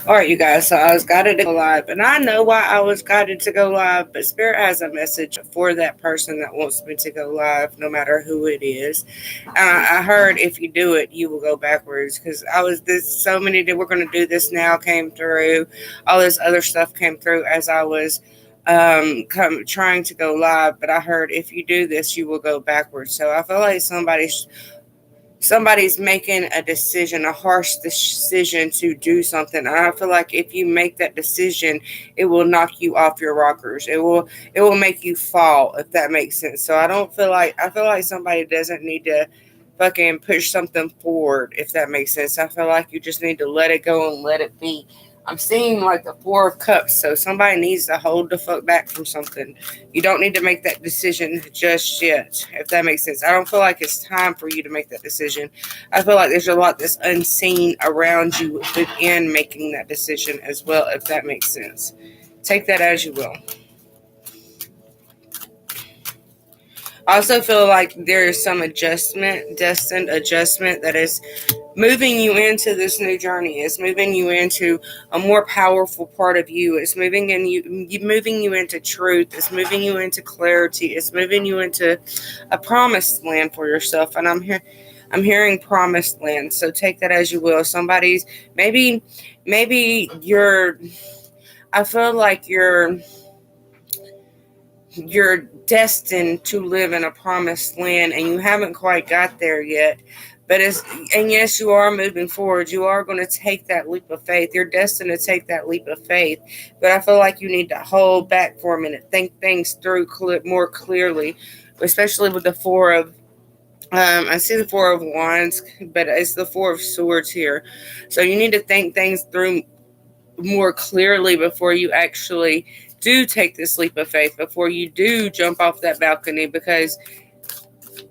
All right, you guys. So I was guided to go live, and I know why I was guided to go live. But Spirit has a message for that person that wants me to go live, no matter who it is. I heard if you do it, you will go backwards. Because I was this so many that we're going to do this now came through, all this other stuff came through as I was trying to go live. But I heard if you do this, you will go backwards. So I feel like somebody's making a decision, a harsh decision to do something. And I feel like if you make that decision, it will knock you off your rockers. It will make you fall, if that makes sense. So I feel like somebody doesn't need to fucking push something forward, if that makes sense. I feel like you just need to let it go and let it be. I'm seeing like the Four of Cups, so somebody needs to hold the fuck back from something. You don't need to make that decision just yet, if that makes sense. I don't feel like it's time for you to make that decision. I feel like there's a lot that's unseen around you within making that decision as well, if that makes sense. Take that as you will. I also feel like there is some adjustment, destined adjustment that is moving you into this new journey. It's moving you into a more powerful part of you. It's moving you into truth. It's moving you into clarity. It's moving you into a promised land for yourself. And I'm hearing promised land. So take that as you will. Somebody's maybe you're I feel like you're destined to live in a promised land and you haven't quite got there yet. But yes, you are moving forward. You are going to take that leap of faith. You're destined to take that leap of faith. But I feel like you need to hold back for a minute, think things through more clearly, especially with the I see the Four of Wands, but it's the Four of Swords here. So you need to think things through more clearly before you actually do take this leap of faith, before you do jump off that balcony, because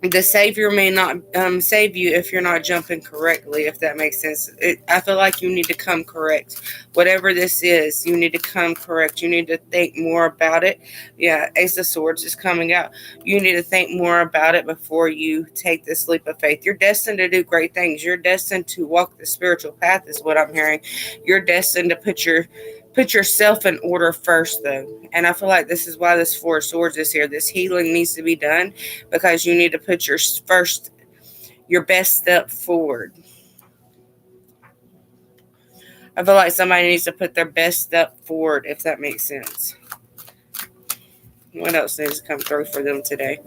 the savior may not save you if you're not jumping correctly, if that makes sense. I feel like you need to come correct. Whatever this is, you need to come correct. You need to think more about it. Yeah, Ace of Swords is coming out. You need to think more about it before you take this leap of faith. You're destined to do great things. You're destined to walk the spiritual path, is what I'm hearing. You're destined to put yourself in order first, though. And I feel like this is why this Four of Swords is here. This healing needs to be done because you need to put your best step forward. I feel like somebody needs to put their best step forward, if that makes sense. What else needs to come through for them today?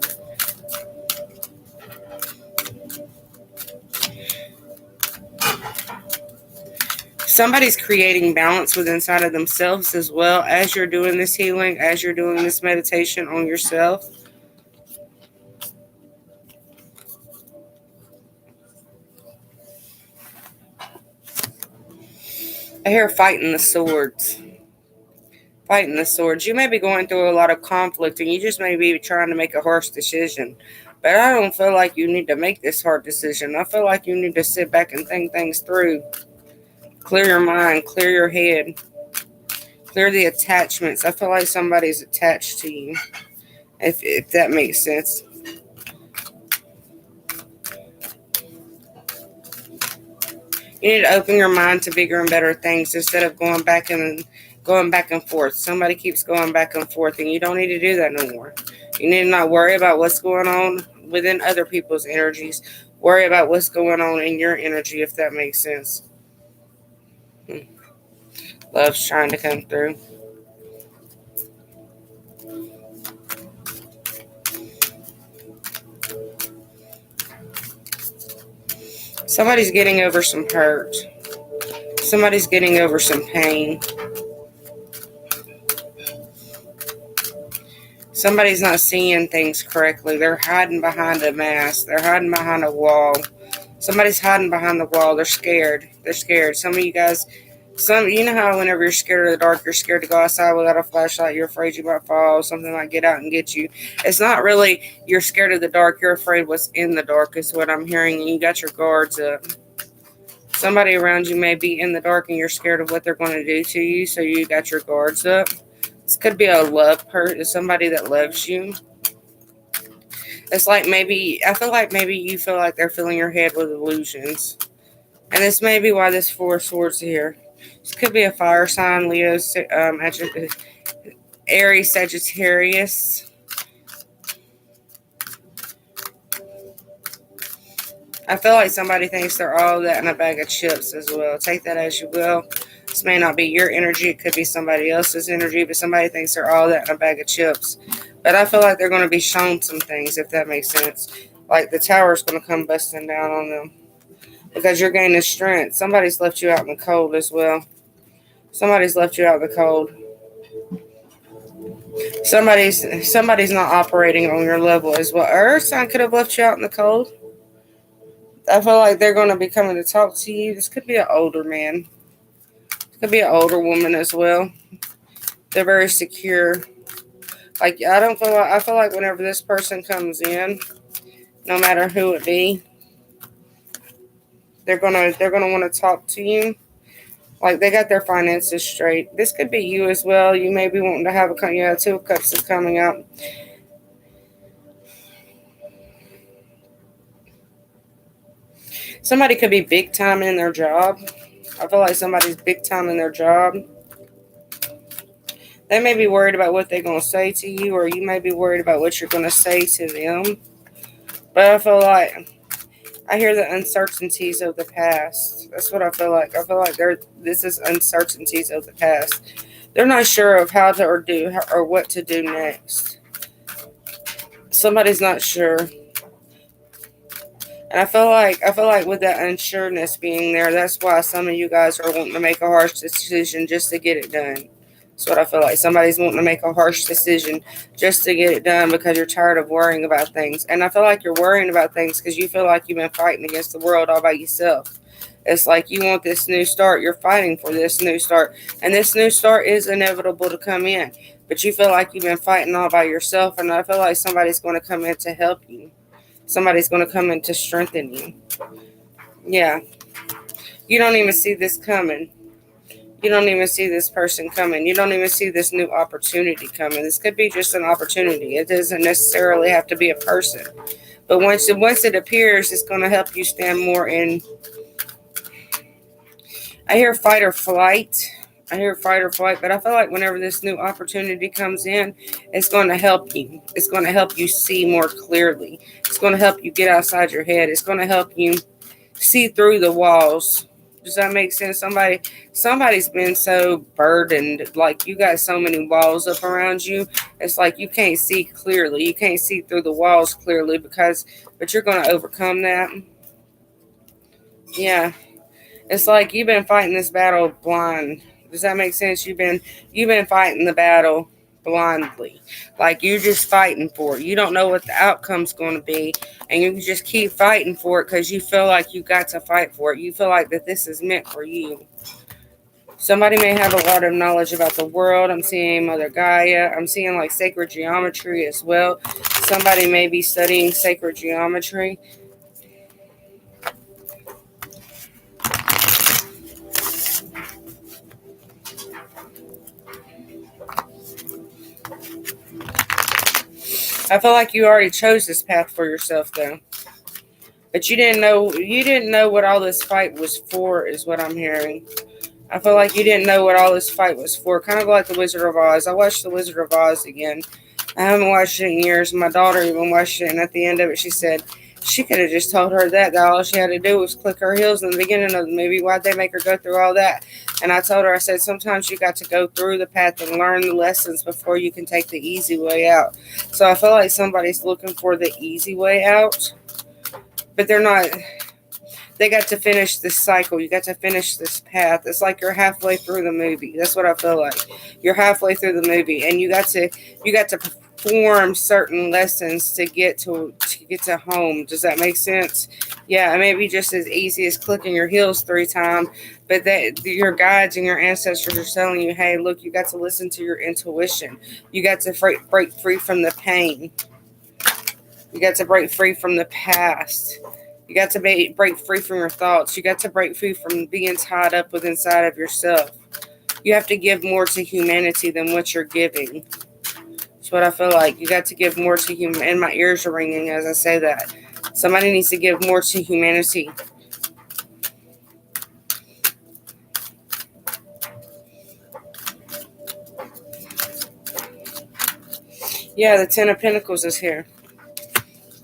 Somebody's creating balance within inside of themselves as well as you're doing this healing, as you're doing this meditation on yourself. I hear fighting the swords. Fighting the swords. You may be going through a lot of conflict and you just may be trying to make a harsh decision. But I don't feel like you need to make this hard decision. I feel like you need to sit back and think things through. Clear your mind, clear your head, clear the attachments. I feel like somebody's attached to you, if that makes sense. You need to open your mind to bigger and better things instead of going back and forth. Somebody keeps going back and forth, and you don't need to do that no more. You need to not worry about what's going on within other people's energies. Worry about what's going on in your energy, if that makes sense. Love's trying to come through. Somebody's getting over some hurt. Somebody's getting over some pain. Somebody's not seeing things correctly. They're hiding behind a mask. They're hiding behind a wall. Somebody's hiding behind the wall. They're scared. They're scared. Some of you guys, you know how whenever you're scared of the dark, you're scared to go outside without a flashlight. You're afraid you might fall. Something might get out and get you. It's not really you're scared of the dark. You're afraid what's in the dark is what I'm hearing. And you got your guards up. Somebody around you may be in the dark and you're scared of what they're going to do to you. So you got your guards up. This could be a love person, somebody that loves you. It's like I feel like maybe you feel like they're filling your head with illusions. And this may be why this Four of Swords here. This could be a fire sign, Leo, Aries, Sagittarius. I feel like somebody thinks they're all that in a bag of chips as well. Take that as you will. This may not be your energy. It could be somebody else's energy, but somebody thinks they're all that in a bag of chips. But I feel like they're going to be shown some things, if that makes sense. Like the tower's going to come busting down on them. Because you're gaining strength. Somebody's left you out in the cold as well. Somebody's left you out in the cold. Somebody's not operating on your level as well. Earth sign could have left you out in the cold. I feel like they're going to be coming to talk to you. This could be an older man. It could be an older woman as well. They're very secure. Like I feel like whenever this person comes in, no matter who it be, they're gonna want to talk to you. Like they got their finances straight. This could be you as well. You may be wanting to have a Two of Cups is coming up. Somebody could be big time in their job. I feel like somebody's big time in their job. They may be worried about what they're going to say to you, or you may be worried about what you're going to say to them. But I feel like I hear the uncertainties of the past. That's what I feel like. I feel like this is uncertainties of the past. They're not sure of how to or what to do next. Somebody's not sure. And I feel like with that unsureness being there, that's why some of you guys are wanting to make a harsh decision just to get it done. That's what I feel like. Somebody's wanting to make a harsh decision just to get it done because you're tired of worrying about things. And I feel like you're worrying about things because you feel like you've been fighting against the world all by yourself. It's like you want this new start. You're fighting for this new start. And this new start is inevitable to come in. But you feel like you've been fighting all by yourself. And I feel like somebody's going to come in to help you. Somebody's going to come in to strengthen you. Yeah. You don't even see this coming. You don't even see this person coming. You don't even see this new opportunity coming. This could be just an opportunity. It doesn't necessarily have to be a person. But once it appears, it's going to help you stand more in. I hear fight or flight. But I feel like whenever this new opportunity comes in, it's going to help you. It's going to help you see more clearly. It's going to help you get outside your head. It's going to help you see through the walls. Does that make sense? Somebody's been so burdened, like you got so many walls up around you. It's like you can't see clearly. You can't see through the walls clearly but you're going to overcome that. Yeah. It's like you've been fighting this battle blind. Does that make sense? You've been fighting the battle blindly. Like you're just fighting for it. You don't know what the outcome's going to be, and you just keep fighting for it because you feel like you got to fight for it. You feel like that this is meant for you. Somebody may have a lot of knowledge about the world. I'm seeing Mother Gaia. I'm seeing like sacred geometry as well. Somebody may be studying sacred geometry. I feel like you already chose this path for yourself, though. But you didn't know what all this fight was for, is what I'm hearing. I feel like you didn't know what all this fight was for. Kind of like the Wizard of Oz. I watched the Wizard of Oz again. I haven't watched it in years. My daughter even watched it, and at the end of it, she said she could have just told her that all she had to do was click her heels in the beginning of the movie. Why'd they make her go through all that? And I told her, I said, sometimes you got to go through the path and learn the lessons before you can take the easy way out. So I feel like somebody's looking for the easy way out, but they're not. They got to finish this cycle. You got to finish this path. It's like you're halfway through the movie. That's what I feel like. You're halfway through the movie, and you got to perform certain lessons to get to home. Does that make sense? Yeah, it may be just as easy as clicking your heels 3 times, but that your guides and your ancestors are telling you, hey, look, you got to listen to your intuition. You got to break free from the pain. You got to break free from the past. You got to break free from your thoughts. You got to break free from being tied up with inside of yourself. You have to give more to humanity than what you're giving. That's what I feel like. You got to give more to human. And my ears are ringing as I say that. Somebody needs to give more to humanity. Yeah, the Ten of Pentacles is here.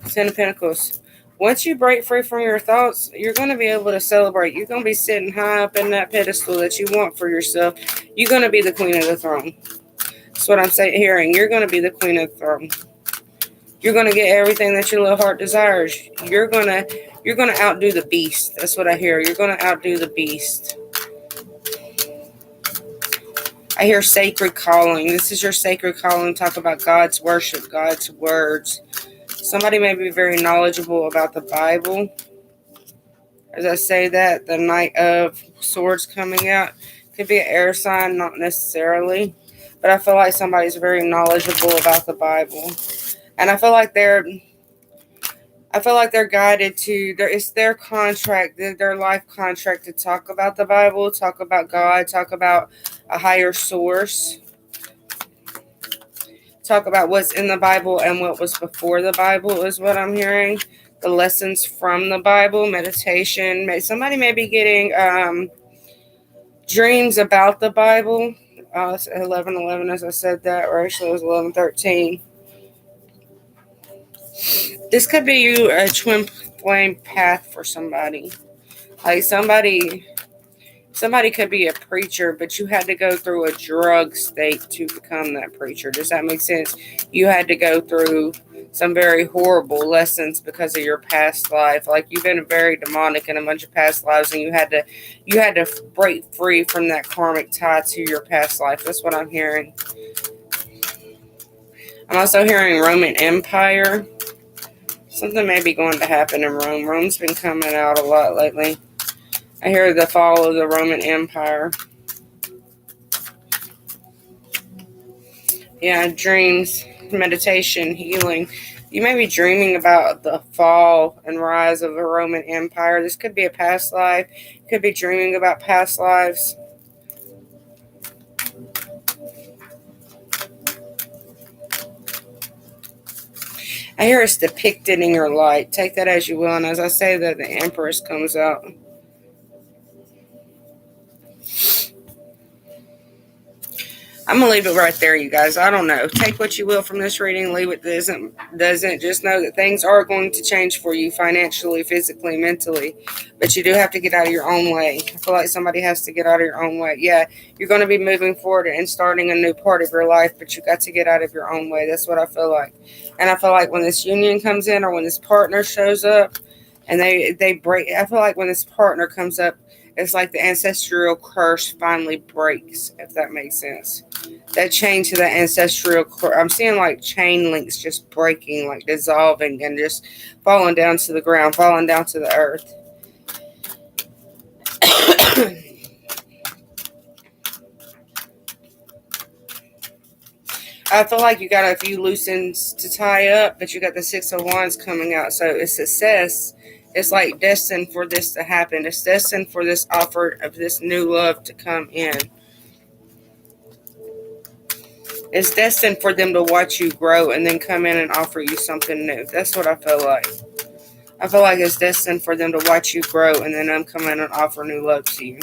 Ten of Pentacles. Once you break free from your thoughts, you're going to be able to celebrate. You're going to be sitting high up in that pedestal that you want for yourself. You're going to be the queen of the throne. That's what I'm hearing. You're going to be the queen of the throne. You're going to get everything that your little heart desires. You're going to outdo the beast. That's what I hear. You're going to outdo the beast. I hear sacred calling. This is your sacred calling. Talk about God's worship, God's words. Somebody may be very knowledgeable about the Bible. As I say that, the Knight of Swords coming out. Could be an air sign, not necessarily. But I feel like somebody's very knowledgeable about the Bible. And I feel like they're guided to, it's their contract, their life contract to talk about the Bible, talk about God, talk about a higher source, talk about what's in the Bible and what was before the Bible is what I'm hearing. The lessons from the Bible, meditation. Somebody may be getting dreams about the Bible. It's 11:11 as I said that, or actually it was 11:13. This could be you, a twin flame path for somebody. Like somebody could be a preacher, but you had to go through a drug state to become that preacher. Does that make sense? You had to go through some very horrible lessons because of your past life. Like you've been very demonic in a bunch of past lives, and you had to break free from that karmic tie to your past life. That's what I'm hearing. I'm also hearing Roman Empire. Something may be going to happen in Rome. Rome's been coming out a lot lately. I hear the fall of the Roman Empire. Yeah, dreams, meditation, healing. You may be dreaming about the fall and rise of the Roman Empire. This could be a past life. You could be dreaming about past lives. I hear it's depicted in your light. Take that as you will. And as I say that, the Empress comes out. I'm going to leave it right there, you guys. I don't know. Take what you will from this reading. Leave it doesn't. Just know that things are going to change for you financially, physically, mentally. But you do have to get out of your own way. I feel like somebody has to get out of your own way. Yeah, you're going to be moving forward and starting a new part of your life, but you got to get out of your own way. That's what I feel like. And I feel like when this union comes in or when this partner shows up and they break, I feel like when this partner comes up, it's like the ancestral curse finally breaks, if that makes sense. That chain to the ancestral curse, I'm seeing like chain links just breaking, like dissolving and just falling down to the ground, falling down to the earth. I feel like you got a few loose ends to tie up, but you got the Six of Wands coming out. So it's success. It's like destined for this to happen. It's destined for this offer of this new love to come in. It's destined for them to watch you grow and then come in and offer you something new. That's what I feel like. I feel like it's destined for them to watch you grow and then them come in and offer new love to you.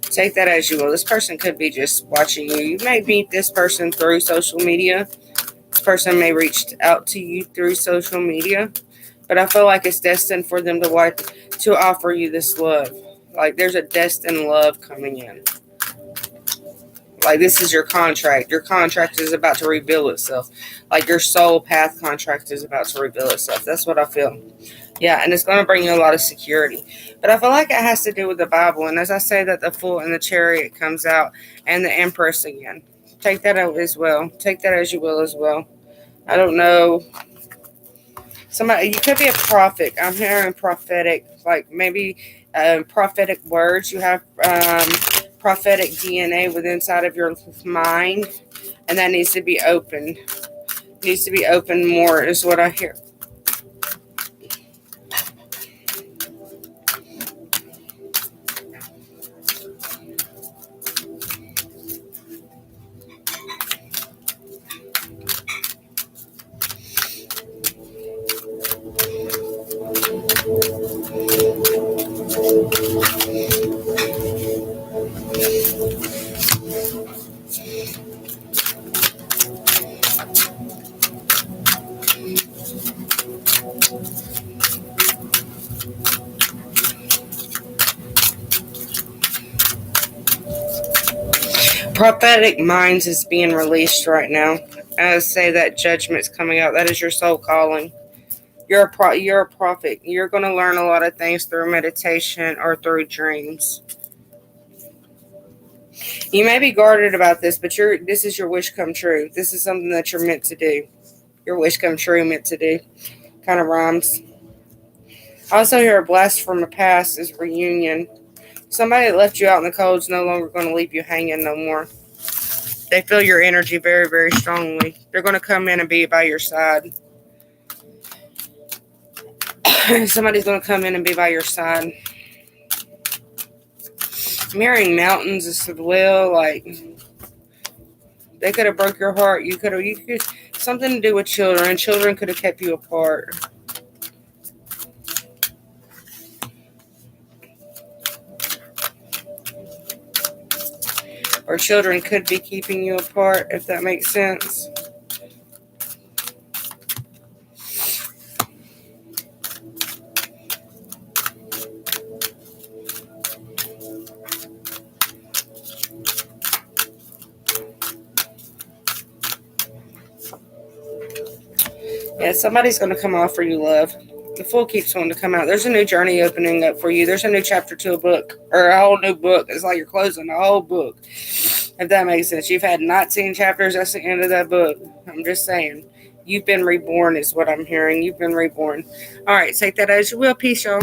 Take that as you will. This person could be just watching you. You may meet this person through social media. This person may reach out to you through social media. But I feel like it's destined for them to offer you this love. Like there's a destined love coming in. Like this is your contract. Your contract is about to reveal itself. Like your soul path contract is about to reveal itself. That's what I feel. Yeah, and it's going to bring you a lot of security. But I feel like it has to do with the Bible. And as I say that, the Fool and the Chariot comes out and the Empress again. Take that out as well. Take that as you will as well. I don't know. Somebody, you could be a prophet. I'm hearing prophetic, like maybe prophetic words. You have prophetic DNA within inside of your mind, and that needs to be opened. Needs to be opened more is what I hear. Prophetic minds is being released right now. I say that judgment's coming out. That is your soul calling. You're a prophet. You're going to learn a lot of things through meditation or through dreams. You may be guarded about this, but this is your wish come true. This is something that you're meant to do. Your wish come true, meant to do. Kind of rhymes. I also hear a blast from the past is reunion. Somebody that left you out in the cold is no longer going to leave you hanging no more. They feel your energy very, very strongly. They're going to come in and be by your side. Somebody's going to come in and be by your side. I'm hearing mountains as well. Like, they could have broke your heart. You could something to do with children. Children could have kept you apart. Or children could be keeping you apart, if that makes sense. Yeah, somebody's going to come offer you love. The Fool keeps wanting to come out. There's a new journey opening up for you. There's a new chapter to a book, or a whole new book. It's like you're closing a whole book, if that makes sense. You've had 19 chapters. That's the end of that book. I'm just saying. You've been reborn is what I'm hearing. You've been reborn. All right, take that as you will. Peace, y'all.